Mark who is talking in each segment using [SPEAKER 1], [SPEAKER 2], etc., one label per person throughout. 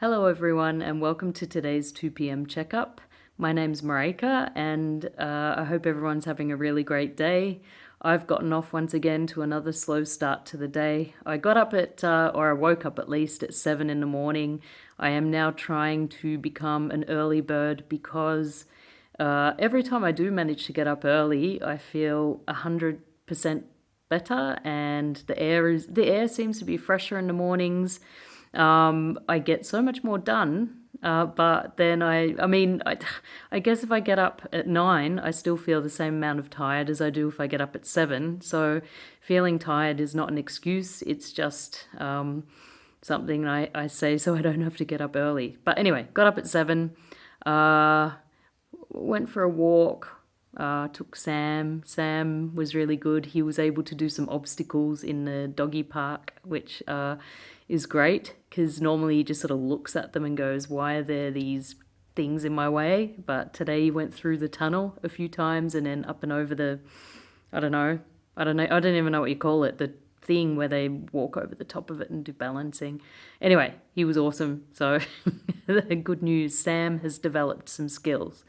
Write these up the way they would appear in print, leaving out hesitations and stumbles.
[SPEAKER 1] Hello, everyone, and welcome to today's 2 p.m. checkup. My name's Marika, and I hope everyone's having a really great day. I've gotten off once again to another slow start to the day. I got up or I woke up at least at 7 in the morning. I am now trying to become an early bird because every time I do manage to get up early, I feel 100% better, and the air seems to be fresher in the mornings. I get so much more done. But then I guess if I get up at 9, I still feel the same amount of tired as I do if I get up at 7. So feeling tired is not an excuse. It's just something I say so I don't have to get up early. But anyway, got up at 7, went for a walk, took Sam. Sam was really good. He was able to do some obstacles in the doggy park, which is great because normally he just sort of looks at them and goes, why are there these things in my way? But today he went through the tunnel a few times and then up and over I don't even know what you call it, the thing where they walk over the top of it and do balancing. Anyway, he was awesome. So good news, Sam has developed some skills.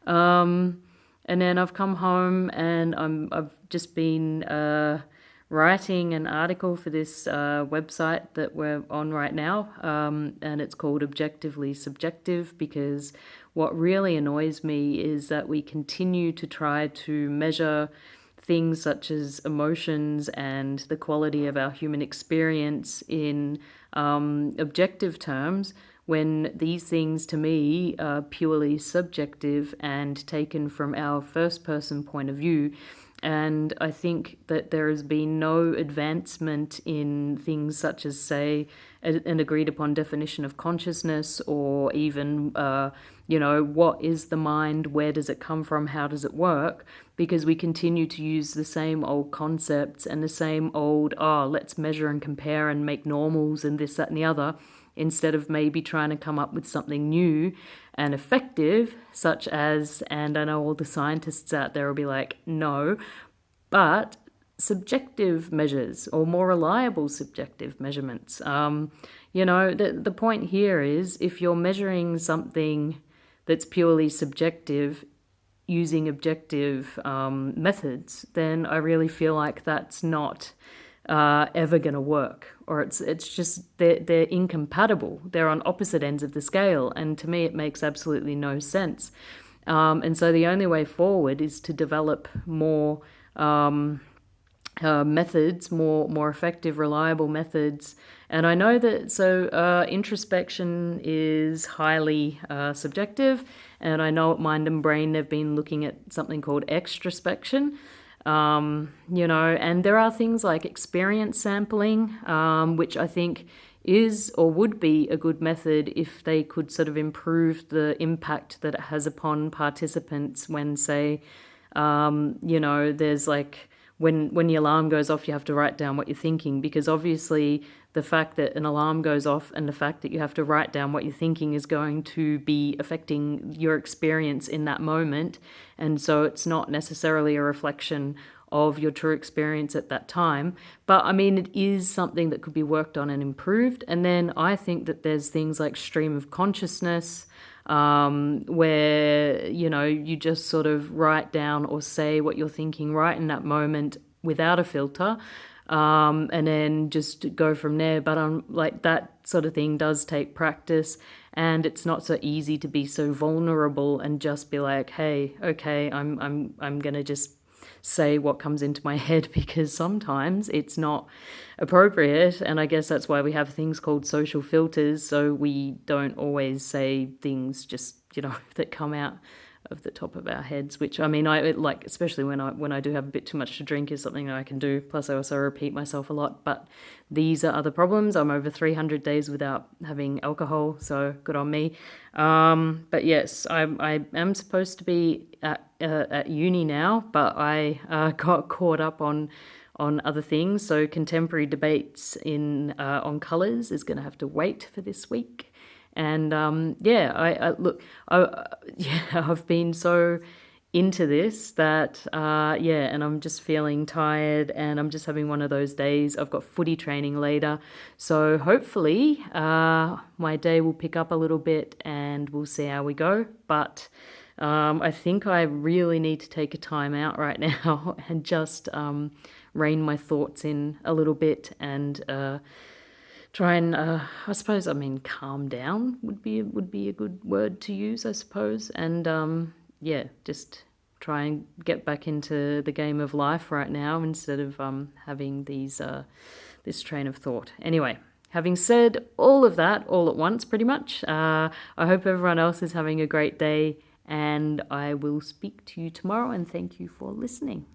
[SPEAKER 1] And then I've come home and I've just been writing an article for this website that we're on right now, and it's called Objectively Subjective, because what really annoys me is that we continue to try to measure things such as emotions and the quality of our human experience in objective terms, when these things to me are purely subjective and taken from our first person point of view. And I think that there has been no advancement in things such as, say, an agreed upon definition of consciousness, or even, what is the mind? Where does it come from? How does it work? Because we continue to use the same old concepts and the same old, let's measure and compare and make normals and this, that, and the other, instead of maybe trying to come up with something new and effective, such as, and I know all the scientists out there will be like, no, but subjective measures or more reliable subjective measurements. The point here is, if you're measuring something that's purely subjective using objective methods, then I really feel like that's not ever going to work, or it's just they're incompatible. They're on opposite ends of the scale, and to me it makes absolutely no sense. And so the only way forward is to develop more methods, more effective, reliable methods. And I know that introspection is highly subjective, and I know at Mind and Brain they've been looking at something called extrospection. And there are things like experience sampling, which I think is or would be a good method if they could sort of improve the impact that it has upon participants when, say, there's like when the alarm goes off, you have to write down what you're thinking, because obviously the fact that an alarm goes off and the fact that you have to write down what you're thinking is going to be affecting your experience in that moment. And so it's not necessarily a reflection of your true experience at that time. But I mean, it is something that could be worked on and improved. And then I think that there's things like stream of consciousness, where, you just sort of write down or say what you're thinking right in that moment without a filter. And then just go from there. But like that sort of thing does take practice, and it's not so easy to be so vulnerable and just be like, hey, okay, I'm gonna just say what comes into my head, because sometimes it's not appropriate. And I guess that's why we have things called social filters, so we don't always say things just that come out of the top of our heads, which I mean, especially when I do have a bit too much to drink, is something that I can do. Plus I also repeat myself a lot, but these are other problems. I'm over 300 days without having alcohol, so good on me. But yes, I am supposed to be at uni now, but I got caught up on other things. So contemporary debates on colours is going to have to wait for this week. And I've been so into this that, yeah, and I'm just feeling tired and I'm just having one of those days. I've got footy training later. So hopefully my day will pick up a little bit and we'll see how we go. But I think I really need to take a time out right now and just rein my thoughts in a little bit and try and I suppose, I mean, calm down would be a good word to use, I suppose. And yeah, just try and get back into the game of life right now instead of having this train of thought. Anyway, having said all of that all at once, pretty much, I hope everyone else is having a great day, and I will speak to you tomorrow, and thank you for listening.